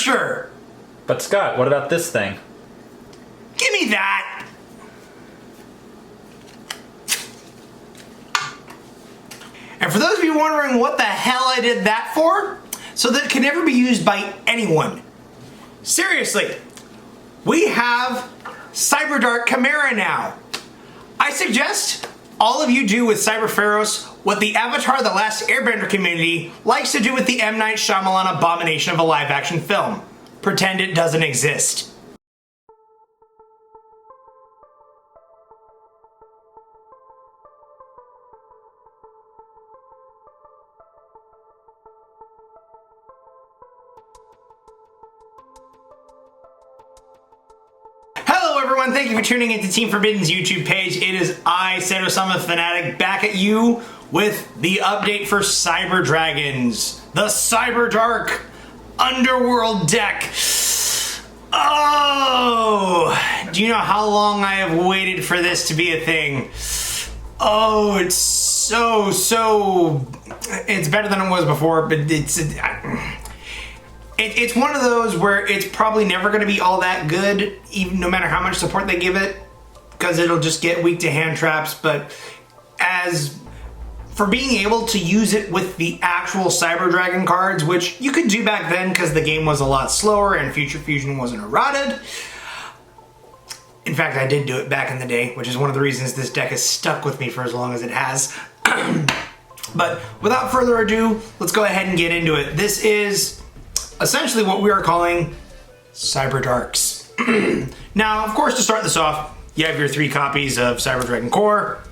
Searcher! But Scott, what about this thing? Give me that! And for those of you wondering what the hell I did that for, so that it can never be used by anyone. Seriously, we have Cyberdark Chimera now. I suggest all of you do with Cyber Pharaohs what the Avatar: The Last Airbender community likes to do with the M. Night Shyamalan abomination of a live-action film. Pretend it doesn't exist. Hello everyone, thank you for tuning into Team Forbidden's YouTube page. It is I, Seto-sama Fanatic, back at you with the update for Cyber Dragons, the Cyberdark Underworld deck. Oh, do you know how long I have waited for this to be a thing? Oh, it's it's better than it was before, but it's one of those where it's probably never going to be all that good, even no matter how much support they give it, because it'll just get weak to hand traps. But as for being able to use it with the actual Cyber Dragon cards, which you could do back then because the game was a lot slower and Future Fusion wasn't eroded. In fact, I did do it back in the day, which is one of the reasons this deck has stuck with me for as long as it has. But without further ado, let's go ahead and get into it. This is essentially what we are calling Cyberdarks. Now, of course, to start this off, you have your 3 copies of Cyber Dragon Core.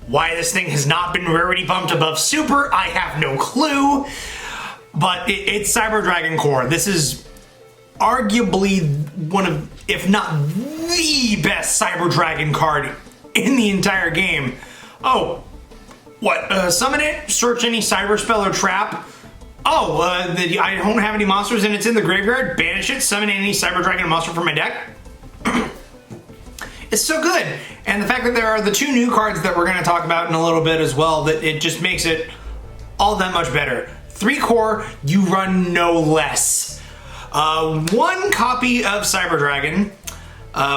Why this thing has not been rarity bumped above Super, I have no clue. But it's Cyber Dragon Core. This is arguably one of, if not the best Cyber Dragon card in the entire game. Oh, what? Summon it, search any Cyber Spell or Trap. Oh, I don't have any monsters and it's in the graveyard. Banish it, summon any Cyber Dragon monster from my deck. It's so good. And the fact that there are the 2 new cards that we're going to talk about in a little bit as well, that it just makes it all that much better. 3 core, you run no less. 1 copy of Cyber Dragon.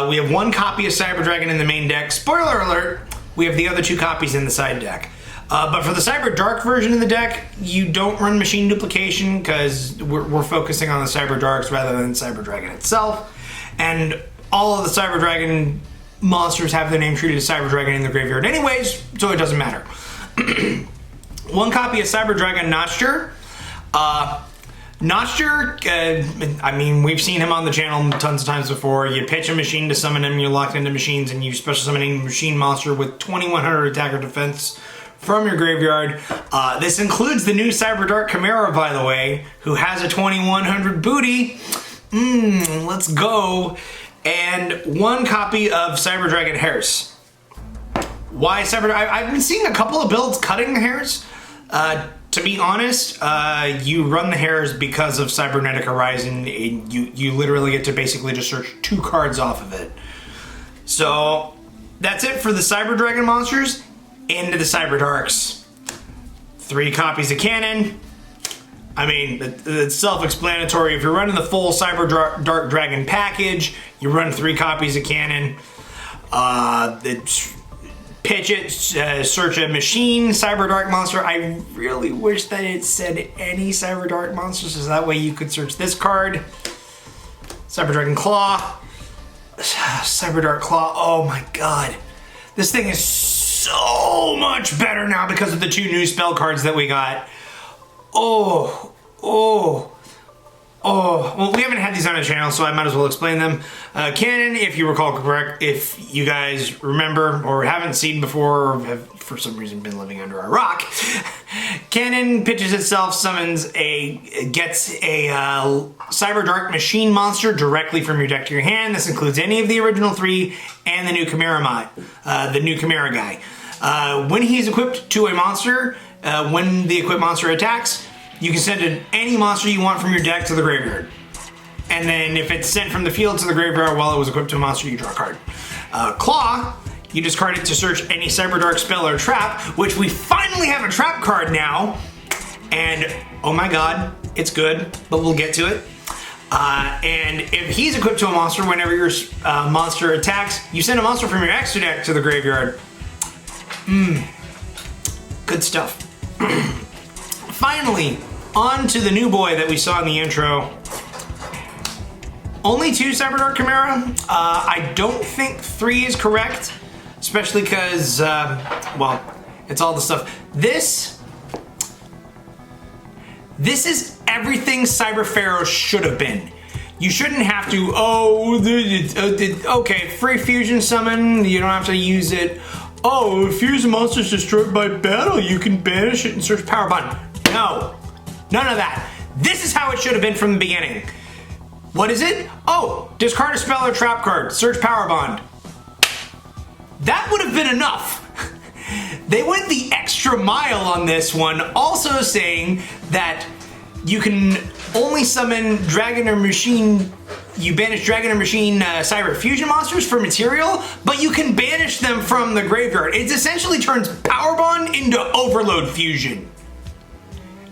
We have 1 copy of Cyber Dragon in the main deck. Spoiler alert, we have the other 2 copies in the side deck. But for the Cyber Dark version of the deck, you don't run machine duplication because we're focusing on the Cyber Darks rather than Cyber Dragon itself. And all of the Cyber Dragon monsters have their name treated as Cyber Dragon in the graveyard anyways, so it doesn't matter. 1 copy of Cyber Dragon Notcher. Notcher, I mean, we've seen him on the channel tons of times before. You pitch a machine to summon him, you're locked into machines, and you special summon a machine monster with 2100 attack or defense from your graveyard. This includes the new Cyberdark Chimera, by the way, who has a 2100 booty. Let's go. And 1 copy of Cyber Dragon Hairs. Why Cyber? I've been seeing a couple of builds cutting the hairs. To be honest, you run the hairs because of Cybernetic Horizon. You literally get to basically just search 2 cards off of it. So that's it for the Cyber Dragon monsters. Into the Cyberdarks. 3 copies of cannon. I mean, it's self-explanatory. If you're running the full Cyber Dark Dragon package, you run 3 copies of cannon. Pitch it, search a machine Cyber Dark monster. I really wish that it said any Cyber Dark monsters, so that way you could search this card. Cyber Dragon Claw. Cyber Dark Claw. Oh my god. This thing is so much better now because of the 2 new spell cards that we got. Well, we haven't had these on the channel, so I might as well explain them. Cannon, if you recall correct, if you guys remember or haven't seen before or have for some reason been living under a rock, Cannon pitches itself, gets a Cyber Dark machine monster directly from your deck to your hand. This includes any of the original 3 and the new Chimera guy. When he's equipped to a monster, when the equipped monster attacks, you can send any monster you want from your deck to the graveyard. And then if it's sent from the field to the graveyard while it was equipped to a monster, you draw a card. Claw, you discard it to search any Cyberdark spell or trap, which we finally have a trap card now. And oh my god, It's good, but we'll get to it. And if he's equipped to a monster, whenever your monster attacks, you send a monster from your extra deck to the graveyard. Good stuff. Finally, on to the new boy that we saw in the intro. Only 2 Cyberdark Chimera. I don't think 3 is correct, especially because, well, it's all the stuff. This is everything Cyber Pharaoh should have been. You shouldn't have to, okay, free fusion summon, you don't have to use it. Oh, if fusion monster is destroyed by battle, you can banish it and search Powerbond. No, none of that. This is how it should have been from the beginning. What is it? Oh, discard a spell or trap card, search Powerbond. That would have been enough. They went the extra mile on this one, also saying that you can only summon Dragon or Machine, you banish Dragon or Machine Cyber Fusion monsters for material, but you can banish them from the graveyard. It essentially turns Powerbond into Overload Fusion.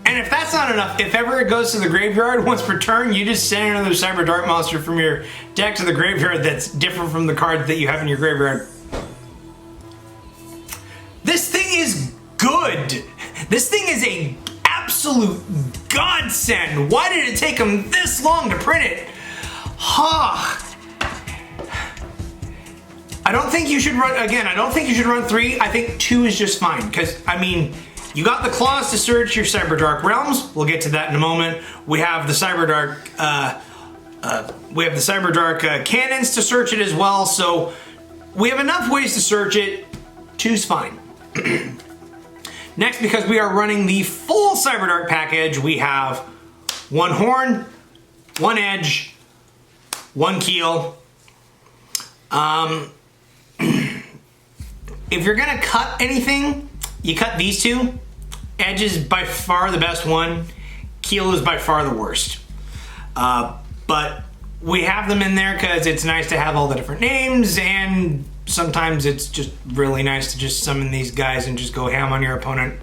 And if that's not enough, if ever it goes to the graveyard once per turn, you just send another Cyber Dark monster from your deck to the graveyard that's different from the cards that you have in your graveyard. This thing is good. This thing is a absolute godsend. Why did it take them this long to print it? I don't think you should run, again, I don't think you should run 3. I think 2 is just fine. Because, I mean, you got the claws to search your Cyberdark realms. We'll get to that in a moment. We have the Cyberdark, cannons to search it as well. So we have enough ways to search it. 2's fine. Next, because we are running the full Cyberdark package, we have 1 horn, 1 edge, 1 keel. If you're gonna cut anything, you cut these 2. Edge is by far the best one. Keel is by far the worst. But we have them in there because it's nice to have all the different names, and sometimes it's just really nice to just summon these guys and just go ham on your opponent.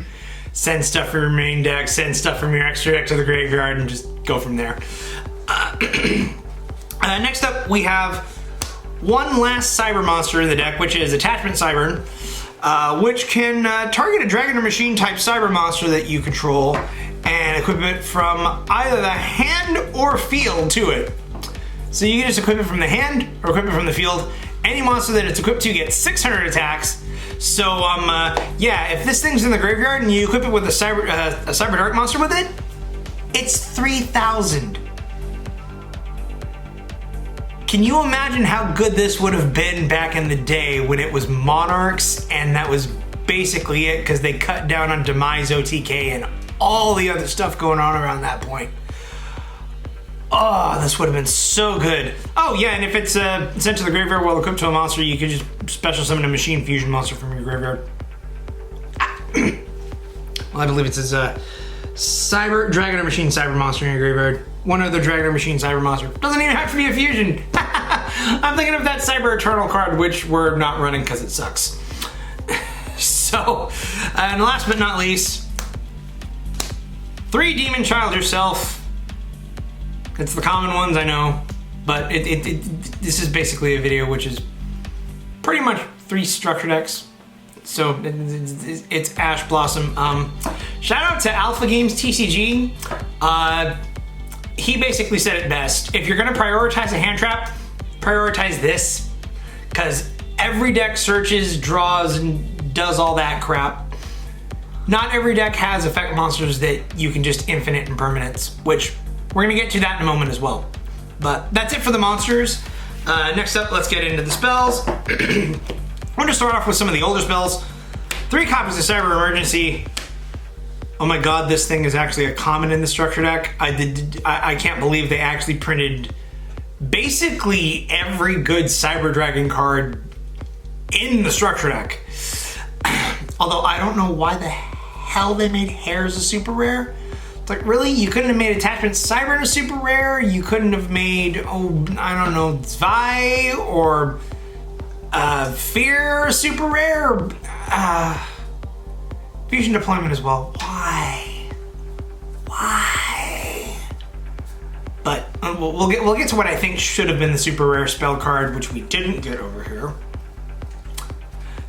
Send stuff from your main deck, send stuff from your extra deck to the graveyard, and just go from there. Next up, we have one last Cyber monster in the deck, which is Attachment Cyber, which can target a Dragon or Machine type Cyber monster that you control and equip it from either the hand or field to it. So you can just equip it from the hand or equip it from the field. Any monster that it's equipped to gets 600 attacks. So, yeah, if this thing's in the graveyard and you equip it with a Cyber Dark monster with it, it's 3,000. Can you imagine how good this would have been back in the day when it was Monarchs and that was basically it because they cut down on Demise OTK and all the other stuff going on around that point? Oh, this would have been so good. Oh yeah, and if it's sent to the graveyard while equipped to a monster, you could just special summon a Machine Fusion monster from your graveyard. Well, I believe it says Cyber Dragon or Machine Cyber monster in your graveyard. One other Dragon or Machine Cyber monster. Doesn't even have to be a fusion. I'm thinking of that Cyber Eternal card, which we're not running because it sucks. So, and last but not least, 3 Demon Child yourself. It's the common ones, I know, but this is basically a video which is pretty much 3 structure decks. So it's Ash Blossom. Shout out to Alpha Games TCG. He basically said it best. If you're gonna prioritize a hand trap, prioritize this, because every deck searches, draws, and does all that crap. Not every deck has effect monsters that you can just infinite and permanents, which we're gonna get to that in a moment as well. But that's it for the monsters. Next up, let's get into the spells. I'm gonna start off with some of the older spells. 3 copies of Cyber Emergency. Oh my god, this thing is actually a common in the structure deck. I can't believe they actually printed basically every good Cyber Dragon card in the structure deck. Although I don't know why the hell they made Hares a super rare. It's like, really? You couldn't have made Attachment Cyber a super rare? You couldn't have made, oh, I don't know, Zwei or Fear super rare? Fusion Deployment as well. Why? Why? we'll get to what I think should have been the super rare spell card, which we didn't get over here.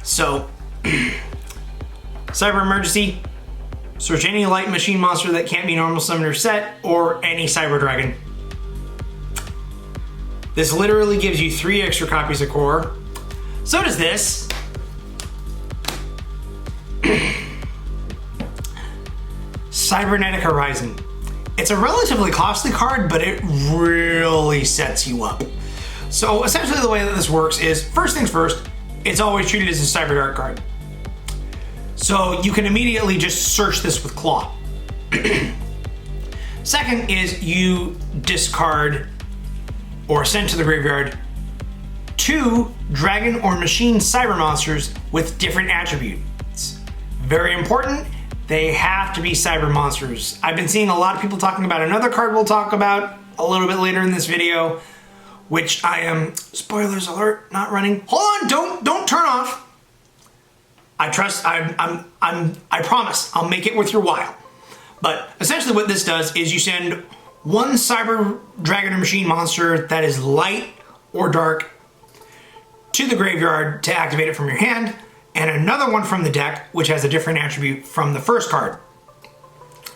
So, Cyber Emergency. Search any light machine monster that can't be normal summoned or set, or any Cyber Dragon. This literally gives you 3 extra copies of core. So does this. Cybernetic Horizon. It's a relatively costly card, but it really sets you up. So essentially the way that this works is, first things first, it's always treated as a Cyberdark card. So you can immediately just search this with Claw. Second is you discard or send to the graveyard 2 dragon or machine cyber monsters with different attributes. Very important, they have to be cyber monsters. I've been seeing a lot of people talking about another card we'll talk about a little bit later in this video, which I am, spoilers alert, not running. Hold on, don't turn off. I promise I'll make it worth your while. But essentially what this does is you send 1 cyber dragon or machine monster that is light or dark to the graveyard to activate it from your hand, and another one from the deck which has a different attribute from the first card.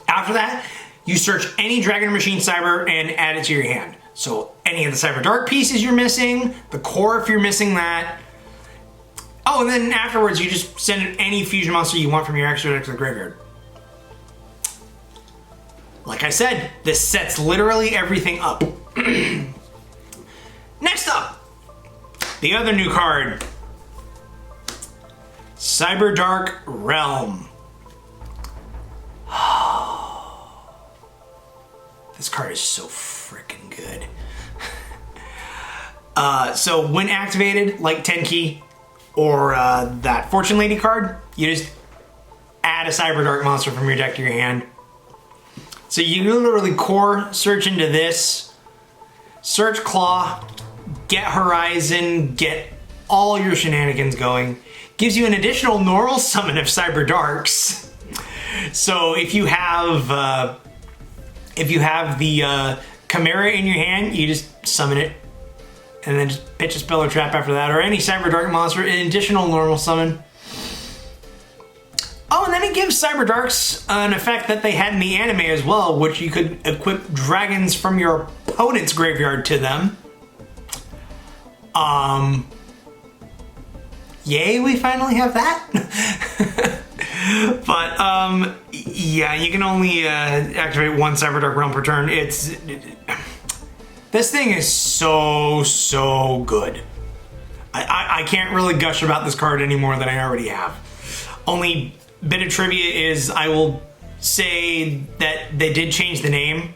After that, you search any dragon or machine cyber and add it to your hand. So any of the cyber dark pieces you're missing, the core if you're missing that. Oh, and then afterwards you just send any fusion monster you want from your extra deck to the graveyard. Like I said, this sets literally everything up. Next up, the other new card, Cyberdark Realm. This card is so freaking good. So when activated, like 10 key or that Fortune Lady card, you just add a Cyberdark monster from your deck to your hand. So you literally core search into this, search Claw, get Horizon, get all your shenanigans going. Gives you an additional normal summon of Cyberdarks. So if you have the Chimera in your hand, you just summon it, and then just pitch a spell or trap after that, or any Cyberdark monster, an additional normal summon. Oh, and then it gives Cyberdarks an effect that they had in the anime as well, which you could equip dragons from your opponent's graveyard to them. Yay, we finally have that. But, yeah, you can only activate 1 Cyberdark Realm per turn. This thing is so good. I can't really gush about this card any more than I already have. Only bit of trivia is I will say that they did change the name,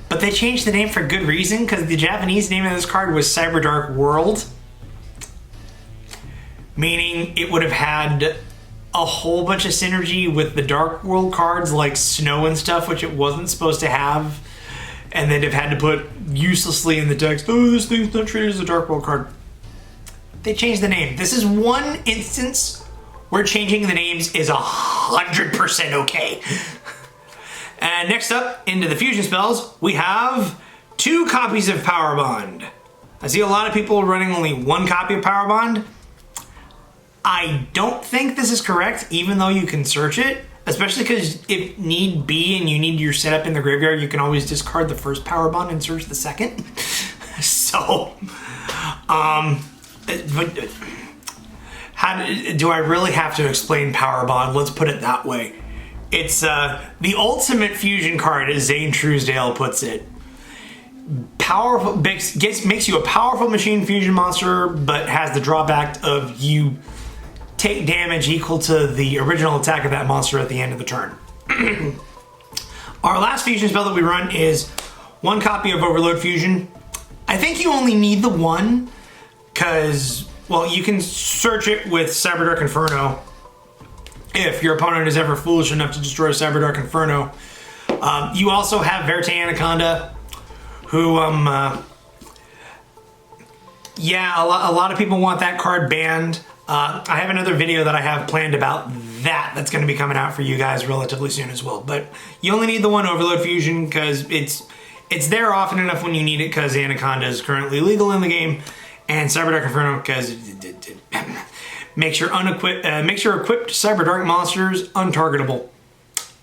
but they changed the name for good reason, because the Japanese name of this card was Cyberdark World, meaning it would have had a whole bunch of synergy with the Dark World cards like Snow and stuff, which it wasn't supposed to have, and they'd have had to put uselessly in the text, oh, this thing's not treated as a Dark World card. They changed the name. This is one instance where changing the names is 100% okay. And next up, into the fusion spells, we have 2 copies of Powerbond. I see a lot of people running only 1 copy of Powerbond. I don't think this is correct, even though you can search it, especially because if need be and you need your setup in the graveyard, you can always discard the first Powerbond and search the second. So, do I really have to explain Powerbond? Let's put it that way. It's the ultimate fusion card, as Zane Truesdale puts it. Powerful, makes you a powerful machine fusion monster, but has the drawback of you take damage equal to the original attack of that monster at the end of the turn. Our last fusion spell that we run is 1 copy of Overload Fusion. I think you only need the 1, because, well, you can search it with Cyberdark Inferno if your opponent is ever foolish enough to destroy Cyberdark Inferno. You also have Verte Anaconda, who, yeah, a lot of people want that card banned. I have another video that I have planned about that's going to be coming out for you guys relatively soon as well. But you only need the 1 Overload Fusion because it's It's there often enough when you need it because Anaconda is currently legal in the game, and Cyberdark Inferno because it makes your equipped Cyberdark monsters untargetable.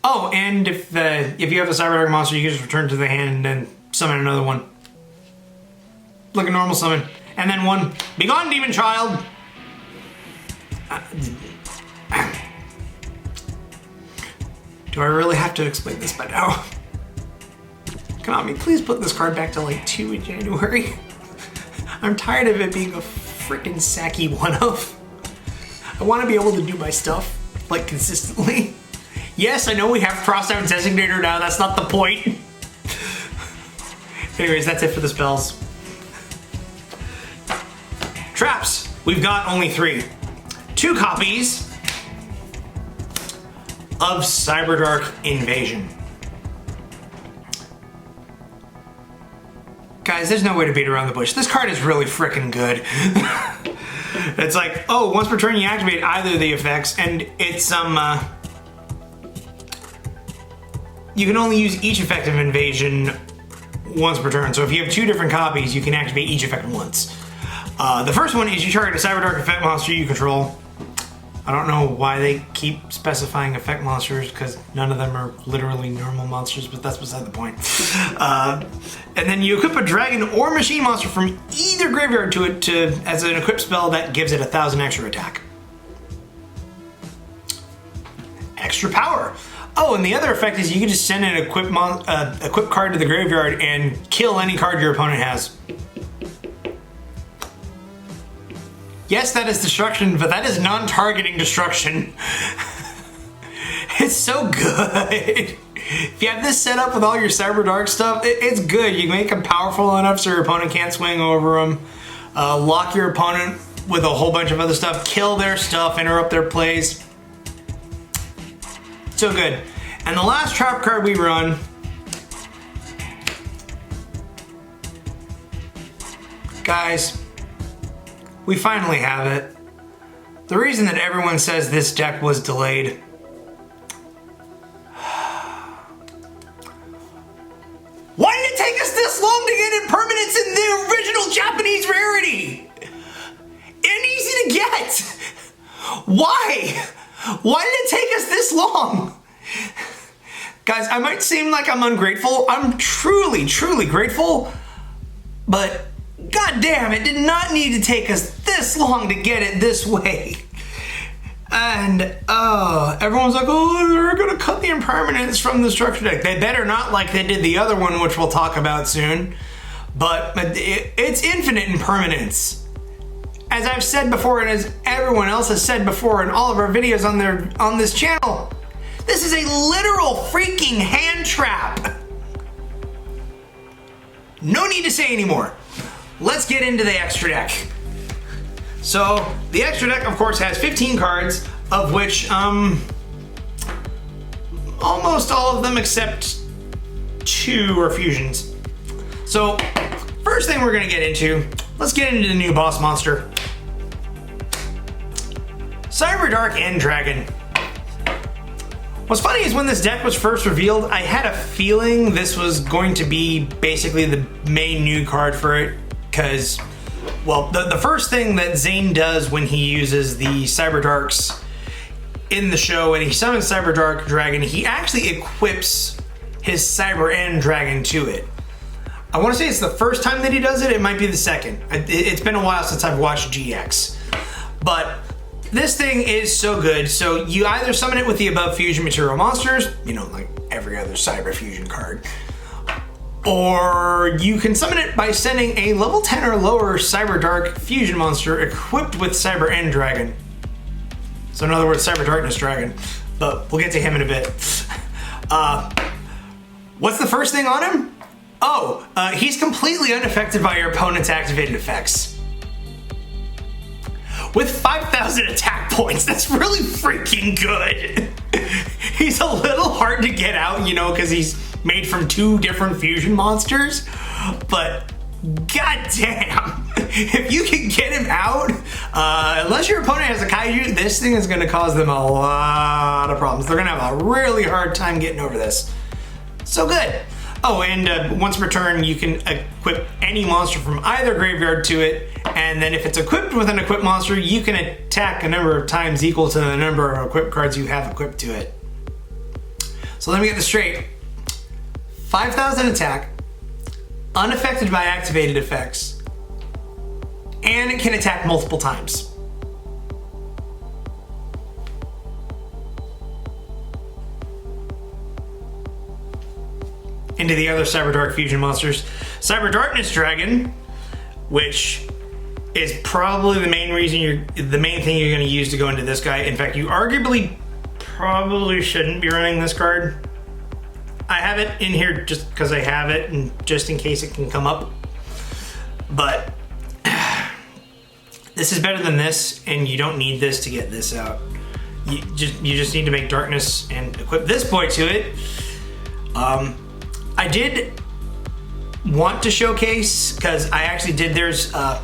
Oh, and if you have a Cyberdark monster, you can just return to the hand and then summon another one. Like a normal summon. And then one. Begone, demon child! Do I really have to explain this by now? Konami, please put this card back to like 2 in January. I'm tired of it being a freaking sacky one-off. I want to be able to do my stuff, like, consistently. Yes, I know we have Crossout Designator now, that's not the point. Anyways, that's it for the spells. Traps. We've got only 3. 2 copies of Cyberdark Invasion. Guys, there's no way to beat around the bush. This card is really freaking good. It's like, oh, once per turn you activate either of the effects, and it's you can only use each effect of invasion once per turn. So if you have 2 different copies, you can activate each effect once. The first one is you target a Cyberdark effect monster you control. I don't know why they keep specifying effect monsters, because none of them are literally normal monsters, but that's beside the point. And then you equip a dragon or machine monster from either graveyard to it as an equipped spell that gives it 1,000 extra attack. Extra power. Oh, and the other effect is you can just send an equipped card to the graveyard and kill any card your opponent has. Yes, that is destruction, but that is non-targeting destruction. It's so good. If you have this set up with all your Cyberdark stuff, it's good. You make them powerful enough so your opponent can't swing over them. Lock your opponent with a whole bunch of other stuff. Kill their stuff, interrupt their plays. So good. And the last trap card we run, guys, we finally have it. The reason that everyone says this deck was delayed. Why did it take us this long to get impermanence in the original Japanese rarity? And easy to get. Why? Why did it take us this long? Guys, I might seem like I'm ungrateful. I'm truly, truly grateful. But goddamn, it did not need to take us this long to get it this way. And everyone's like, oh, they're gonna cut the impermanence from the structure deck. They better not, like they did the other one, which we'll talk about soon. But it's infinite impermanence. As I've said before, and as everyone else has said before in all of our videos on this channel, this is a literal freaking hand trap. No need to say anymore. Let's get into the extra deck. So, the extra deck, of course, has 15 cards, of which, almost all of them except 2 are fusions. So, first thing we're gonna get into, let's get into the new boss monster. Cyberdark End Dragon. What's funny is when this deck was first revealed, I had a feeling this was going to be basically the main new card for it, because, well, the first thing that Zane does when he uses the Cyberdarks in the show and he summons Cyberdark Dragon, he actually equips his Cyber End Dragon to it. I want to say it's the first time that he does it, it might be the second. It's been a while since I've watched GX. But this thing is so good. So you either summon it with the above fusion material monsters, you know, like every other Cyber Fusion card, or you can summon it by sending a level 10 or lower Cyberdark Fusion monster equipped with Cyber End Dragon. So in other words, Cyber Darkness Dragon. But we'll get to him in a bit. What's the first thing on him? Oh, he's completely unaffected by your opponent's activated effects. With 5,000 attack points, that's really freaking good. He's a little hard to get out, you know, because he's made from 2 different fusion monsters, but goddamn, if you can get him out, unless your opponent has a kaiju, this thing is gonna cause them a lot of problems. They're gonna have a really hard time getting over this. So good. Oh, and once per turn, you can equip any monster from either graveyard to it, and then if it's equipped with an equipped monster, you can attack a number of times equal to the number of equipped cards you have equipped to it. So let me get this straight. 5,000 attack, unaffected by activated effects, and it can attack multiple times. Into the other Cyberdark fusion monsters. Cyberdarkness Dragon, which is probably the main thing you're going to use to go into this guy. In fact, you arguably probably shouldn't be running this card. I have it in here just because I have it and just in case it can come up. But this is better than this, and you don't need this to get this out. You just need to make darkness and equip this boy to it. I did want to showcase, because I actually did, there's a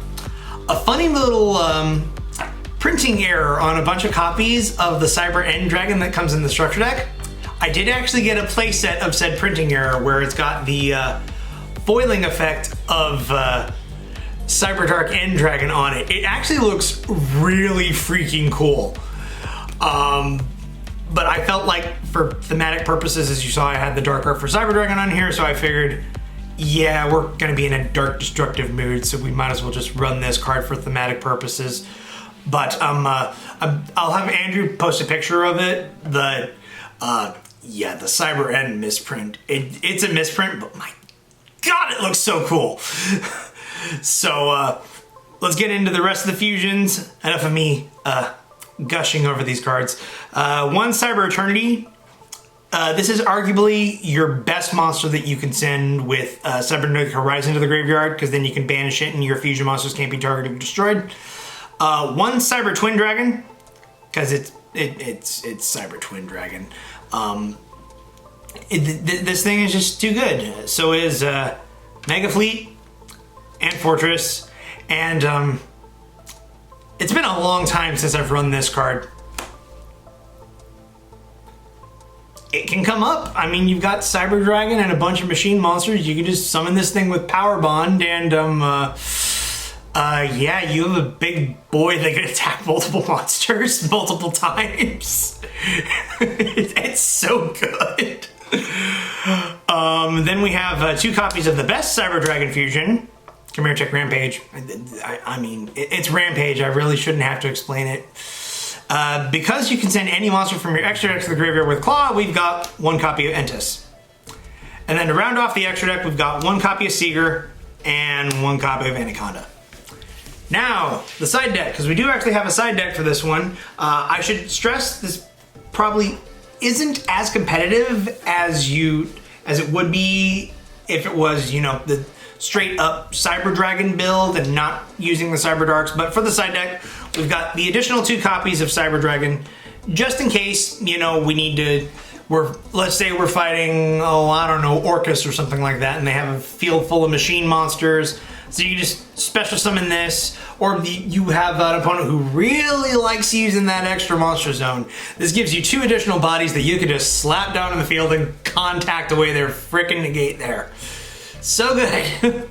funny little printing error on a bunch of copies of the Cyber End Dragon that comes in the structure deck. I did actually get a playset of said printing error where it's got the foiling effect of Cyberdark End Dragon on it. It actually looks really freaking cool. But I felt like for thematic purposes, as you saw, I had the Dark Art for Cyber Dragon on here, so I figured, yeah, we're gonna be in a dark, destructive mood, so we might as well just run this card for thematic purposes. But I'll have Andrew post a picture of it. The Cyber End misprint. It's a misprint, but my God, it looks so cool. So let's get into the rest of the fusions. Enough of me gushing over these cards. One Cyber Eternity. This is arguably your best monster that you can send with Cybernetic Horizon to the graveyard, because then you can banish it and your fusion monsters can't be targeted or destroyed. One Cyber Twin Dragon, because it's Cyber Twin Dragon. This thing is just too good. So is Mega Fleet and Fortress, and it's been a long time since I've run this card. It can come up. I mean, you've got Cyber Dragon and a bunch of machine monsters. You can just summon this thing with Powerbond, and yeah, you have a big boy that can attack multiple monsters multiple times. It's so good. Then we have 2 copies of the best Cyber Dragon fusion. Come here, check Rampage. I mean, it's Rampage. I really shouldn't have to explain it. Because you can send any monster from your extra deck to the graveyard with Claw, we've got 1 copy of Entis. And then to round off the extra deck, we've got 1 copy of Seeger and 1 copy of Anaconda. Now, the side deck, because we do actually have a side deck for this one. I should stress this probably isn't as competitive as it would be if it was, you know, the straight up Cyber Dragon build and not using the Cyberdarks. But for the side deck, we've got the additional 2 copies of Cyber Dragon, just in case, you know, we need to, let's say we're fighting, I don't know, Orcus or something like that, and they have a field full of machine monsters. So you just special summon this, or you have an opponent who really likes using that extra monster zone. This gives you 2 additional bodies that you can just slap down in the field and contact away their frickin' negate there. So good.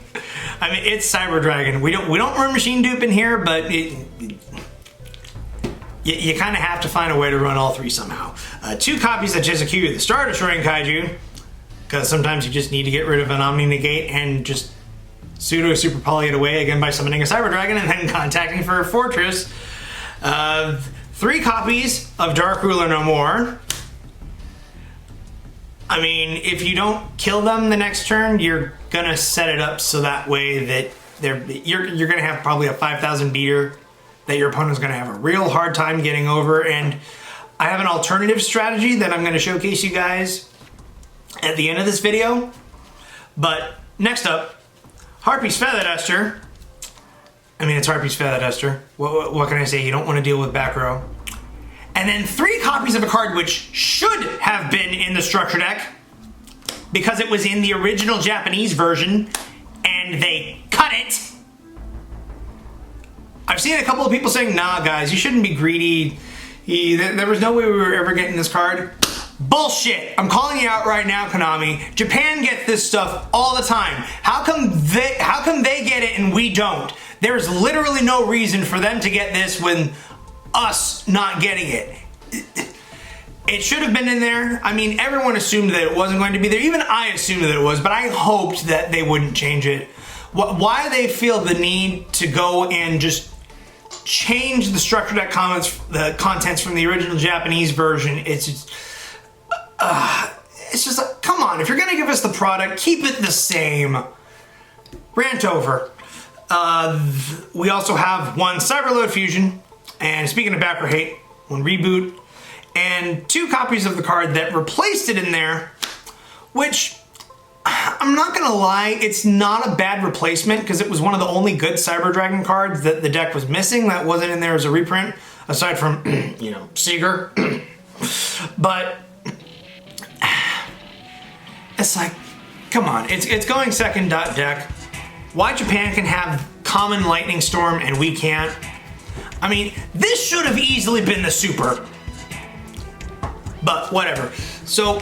I mean, it's Cyber Dragon. We don't run machine dupe in here, but you kind of have to find a way to run all 3 somehow. 2 copies of Jizakyu, the Star Destroying Kaiju, because sometimes you just need to get rid of an Omni Negate and just pseudo super poly it away again by summoning a Cyber Dragon and then contacting for a Fortress. 3 copies of Dark Ruler No More. I mean, if you don't kill them the next turn, you're gonna set it up so that way that you're gonna have probably a 5,000 beater that your opponent's gonna have a real hard time getting over. And I have an alternative strategy that I'm gonna showcase you guys at the end of this video. But next up, Harpy's Feather Duster. I mean, it's Harpy's Feather Duster. What can I say? You don't want to deal with back row. And then 3 copies of a card which should have been in the structure deck because it was in the original Japanese version and they cut it. I've seen a couple of people saying, nah guys, you shouldn't be greedy. There was no way we were ever getting this card. Bullshit. I'm calling you out right now, Konami. Japan gets this stuff all the time. How come they get it and we don't? There's literally no reason for them to get this when us not getting it. It should have been in there. I mean, everyone assumed that it wasn't going to be there. Even I assumed that it was, but I hoped that they wouldn't change it. Why they feel the need to go and just change the structure deck the contents from the original Japanese version, it's just like, come on, if you're gonna give us the product, keep it the same. Rant over. We also have one Cyberload Fusion, and speaking of backer hate, one Reboot, and 2 copies of the card that replaced it in there, which, I'm not gonna lie, it's not a bad replacement because it was one of the only good Cyber Dragon cards that the deck was missing that wasn't in there as a reprint, aside from, you know, Seeger. But it's like, come on, it's going second deck. Why Japan can have common Lightning Storm and we can't? I mean, this should have easily been the Super. But whatever. So,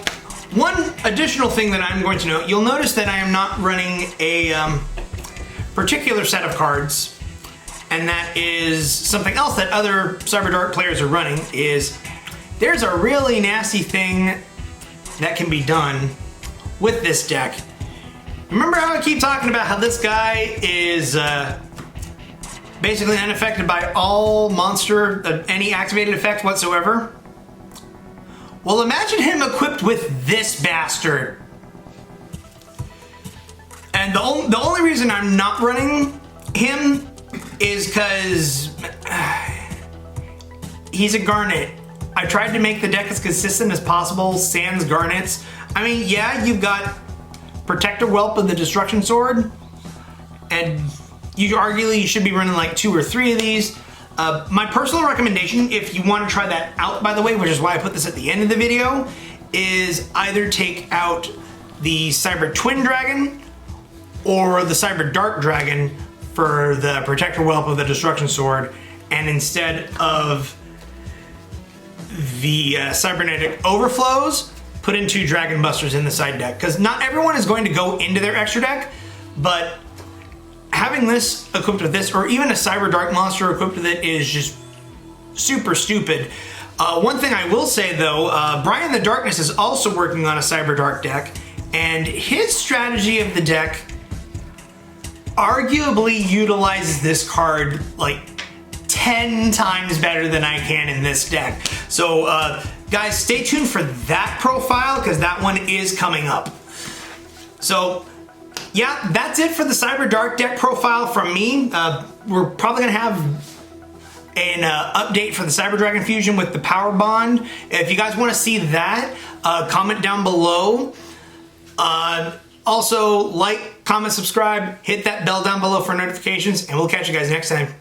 one additional thing that I'm going to note, you'll notice that I am not running a particular set of cards, and that is something else that other Cyberdark players are running, is there's a really nasty thing that can be done with this deck. Remember how I keep talking about how this guy is basically unaffected by all any activated effect whatsoever? Well, imagine him equipped with this bastard. And the only reason I'm not running him is because he's a Garnet. I tried to make the deck as consistent as possible, sans Garnets. I mean, yeah, you've got Protector Whelp of the Destruction Sword, and arguably you should be running like 2 or 3 of these. My personal recommendation, if you want to try that out, by the way, which is why I put this at the end of the video, is either take out the Cyber Twin Dragon or the Cyber Dark Dragon for the Protector Whelp of the Destruction Sword, and instead of the Cybernetic Overflows, put in 2 Dragon Busters in the side deck. Because not everyone is going to go into their extra deck, but having this equipped with this, or even a Cyber Dark monster equipped with it, is just super stupid. One thing I will say though, Brian the Darkness is also working on a Cyber Dark deck, and his strategy of the deck arguably utilizes this card like 10 times better than I can in this deck. So guys, stay tuned for that profile because that one is coming up. So yeah, that's it for the Cyber Dark deck profile from me. We're probably gonna have an update for the Cyber Dragon Fusion with the Powerbond. If you guys want to see that, comment down below. Also, like, comment, subscribe, hit that bell down below for notifications, and we'll catch you guys next time.